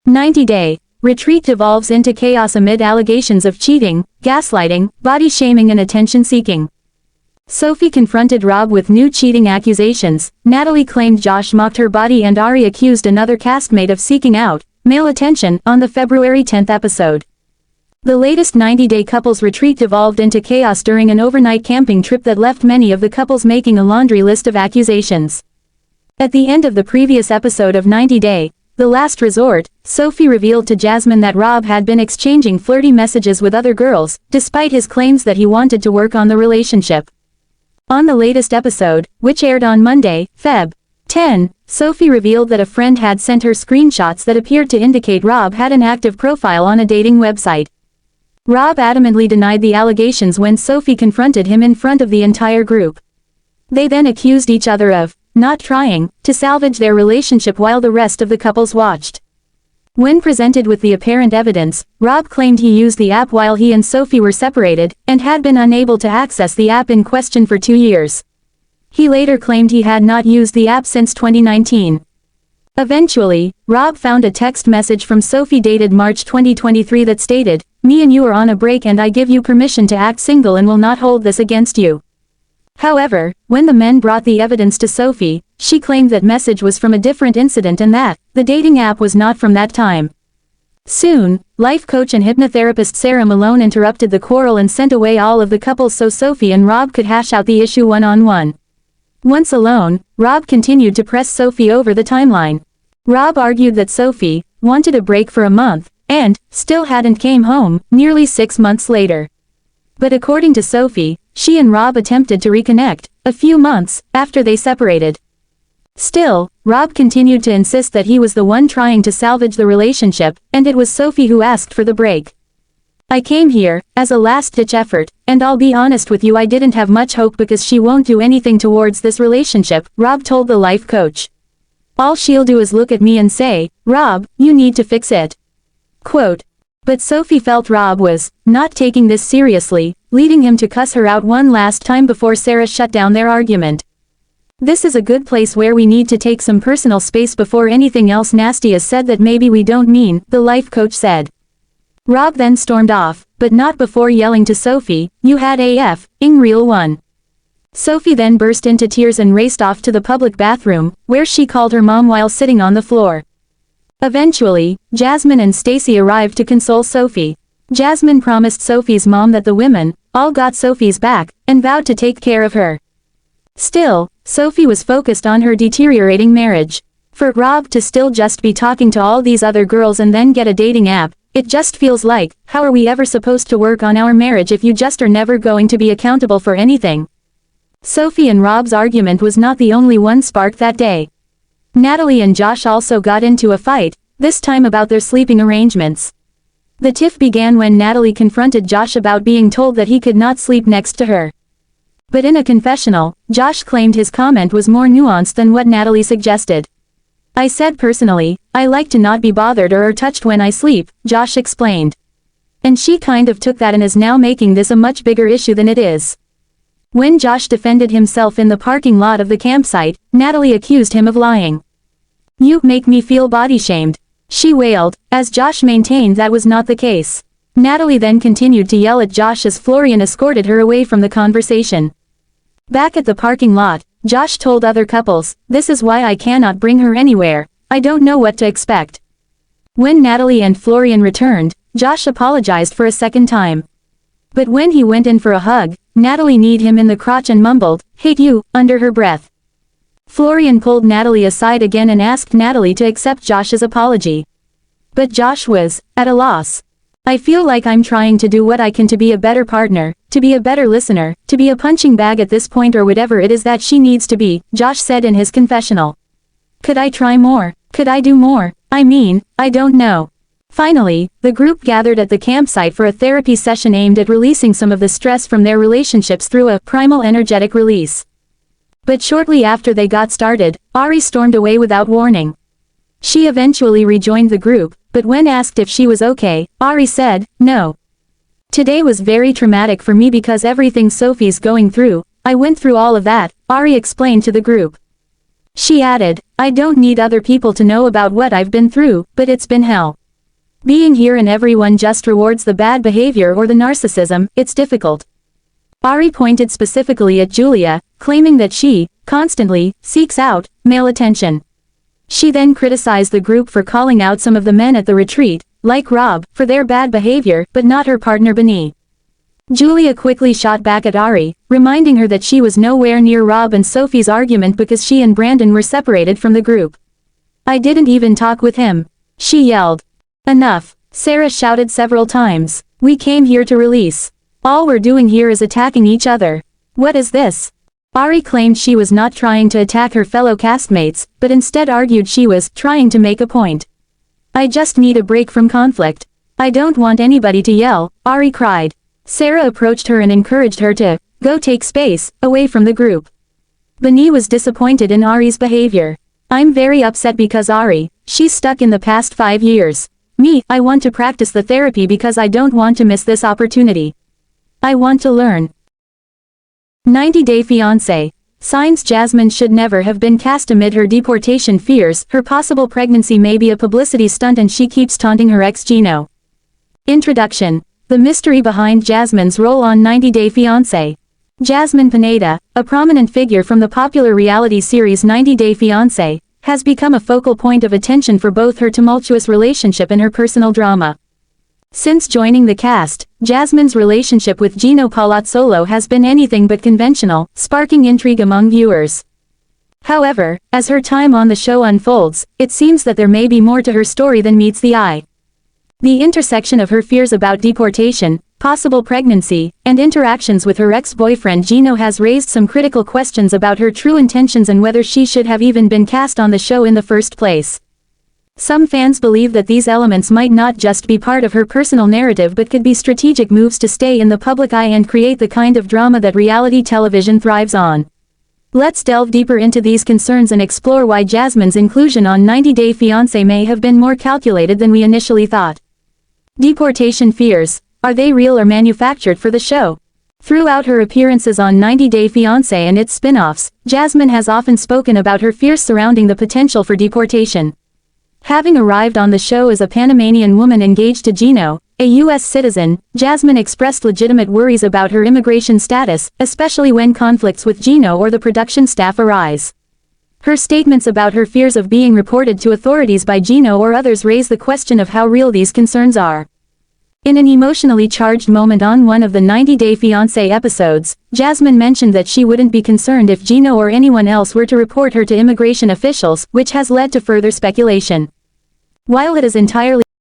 90-day retreat devolves into chaos amid allegations of cheating, gaslighting, body shaming and attention seeking. Sophie confronted Rob with new cheating accusations. Natalie claimed Josh mocked her body and Ari accused another castmate of seeking out male attention on the February 10th episode. The latest 90-day couples retreat devolved into chaos during an overnight camping trip that left many of the couples making a laundry list of accusations. At the end of the previous episode of 90-day, The Last Resort, Sophie revealed to Jasmine that Rob had been exchanging flirty messages with other girls, despite his claims that he wanted to work on the relationship. On the latest episode, which aired on Monday, Feb. 10, Sophie revealed that a friend had sent her screenshots that appeared to indicate Rob had an active profile on a dating website. Rob adamantly denied the allegations when Sophie confronted him in front of the entire group. They then accused each other of not trying to salvage their relationship while the rest of the couples watched. When presented with the apparent evidence, Rob claimed he used the app while he and Sophie were separated, and had been unable to access the app in question for 2 years. He later claimed he had not used the app since 2019. Eventually, Rob found a text message from Sophie dated March 2023 that stated, "Me and you are on a break and I give you permission to act single and will not hold this against you." However, when the men brought the evidence to Sophie, she claimed that message was from a different incident and that the dating app was not from that time. Soon, life coach and hypnotherapist Sarah Malone interrupted the quarrel and sent away all of the couples so Sophie and Rob could hash out the issue one-on-one. Once alone, Rob continued to press Sophie over the timeline. Rob argued that Sophie wanted a break for a month, and still hadn't came home, nearly 6 months later. But according to Sophie, she and Rob attempted to reconnect, a few months after they separated. Still, Rob continued to insist that he was the one trying to salvage the relationship, and it was Sophie who asked for the break. "I came here, as a last-ditch effort, and I'll be honest with you, I didn't have much hope because she won't do anything towards this relationship," Rob told the life coach. "All she'll do is look at me and say, 'Rob, you need to fix it.'" Quote. But Sophie felt Rob was not taking this seriously, leading him to cuss her out one last time before Sarah shut down their argument. "This is a good place where we need to take some personal space before anything else nasty is said that maybe we don't mean," the life coach said. Rob then stormed off, but not before yelling to Sophie, "You had a real one." Sophie then burst into tears and raced off to the public bathroom, where she called her mom while sitting on the floor. Eventually, Jasmine and Stacy arrived to console Sophie. Jasmine promised Sophie's mom that the women all got Sophie's back, and vowed to take care of her. Still, Sophie was focused on her deteriorating marriage. For Rob to still just be talking to all these other girls and then get a dating app, it just feels like, how are we ever supposed to work on our marriage if you just are never going to be accountable for anything? Sophie and Rob's argument was not the only one sparked that day. Natalie and Josh also got into a fight, this time about their sleeping arrangements. The tiff began when Natalie confronted Josh about being told that he could not sleep next to her. But in a confessional, Josh claimed his comment was more nuanced than what Natalie suggested. "I said personally, I like to not be bothered or touched when I sleep," Josh explained. And she kind of took that and is now making this a much bigger issue than it is. When Josh defended himself in the parking lot of the campsite, Natalie accused him of lying. "You make me feel body shamed," she wailed, as Josh maintained that was not the case. Natalie then continued to yell at Josh as Florian escorted her away from the conversation. Back at the parking lot, Josh told other couples, "This is why I cannot bring her anywhere, I don't know what to expect." When Natalie and Florian returned, Josh apologized for a second time. But when he went in for a hug, Natalie kneed him in the crotch and mumbled, "Hate you," under her breath. Florian pulled Natalie aside again and asked Natalie to accept Josh's apology. But Josh was at a loss. "I feel like I'm trying to do what I can to be a better partner, to be a better listener, to be a punching bag at this point or whatever it is that she needs to be," Josh said in his confessional. "Could I try more? Could I do more? I mean, I don't know." Finally, the group gathered at the campsite for a therapy session aimed at releasing some of the stress from their relationships through a primal energetic release. But shortly after they got started, Ari stormed away without warning. She eventually rejoined the group, but when asked if she was okay, Ari said, "No. Today was very traumatic for me because everything Sophie's going through, I went through all of that," Ari explained to the group. She added, "I don't need other people to know about what I've been through, but it's been hell." Being here and everyone just rewards the bad behavior or the narcissism, it's difficult. Ari pointed specifically at Julia, claiming that she, constantly, seeks out, male attention. She then criticized the group for calling out some of the men at the retreat, like Rob, for their bad behavior, but not her partner Benny. Julia quickly shot back at Ari, reminding her that she was nowhere near Rob and Sophie's argument because she and Brandon were separated from the group. "I didn't even talk with him," she yelled. "Enough," Sarah shouted several times. "We came here to release. All we're doing here is attacking each other. What is this?" Ari claimed she was not trying to attack her fellow castmates, but instead argued she was trying to make a point. "I just need a break from conflict. I don't want anybody to yell," Ari cried. Sarah approached her and encouraged her to go take space away from the group. Benny was disappointed in Ari's behavior. "I'm very upset because Ari, she's stuck in the past 5 years. Me, I want to practice the therapy because I don't want to miss this opportunity. I want to learn." 90-Day Fiance. Signs Jasmine should never have been cast amid her deportation fears. Her possible pregnancy may be a publicity stunt and she keeps taunting her ex Gino. Introduction. The mystery behind Jasmine's role on 90-Day Fiancé. Jasmine Pineda, a prominent figure from the popular reality series 90-Day Fiancé, has become a focal point of attention for both her tumultuous relationship and her personal drama. Since joining the cast, Jasmine's relationship with Gino Palazzolo has been anything but conventional, sparking intrigue among viewers. However, as her time on the show unfolds, it seems that there may be more to her story than meets the eye. The intersection of her fears about deportation, possible pregnancy, and interactions with her ex-boyfriend Gino has raised some critical questions about her true intentions and whether she should have even been cast on the show in the first place. Some fans believe that these elements might not just be part of her personal narrative but could be strategic moves to stay in the public eye and create the kind of drama that reality television thrives on. Let's delve deeper into these concerns and explore why Jasmine's inclusion on 90-Day Fiancé may have been more calculated than we initially thought. Deportation fears. Are they real or manufactured for the show? Throughout her appearances on 90-Day Fiancé and its spin-offs, Jasmine has often spoken about her fears surrounding the potential for deportation. Having arrived on the show as a Panamanian woman engaged to Gino, a U.S. citizen, Jasmine expressed legitimate worries about her immigration status, especially when conflicts with Gino or the production staff arise. Her statements about her fears of being reported to authorities by Gino or others raise the question of how real these concerns are. In an emotionally charged moment on one of the 90-Day Fiancé episodes, Jasmine mentioned that she wouldn't be concerned if Gino or anyone else were to report her to immigration officials, which has led to further speculation. While it is entirely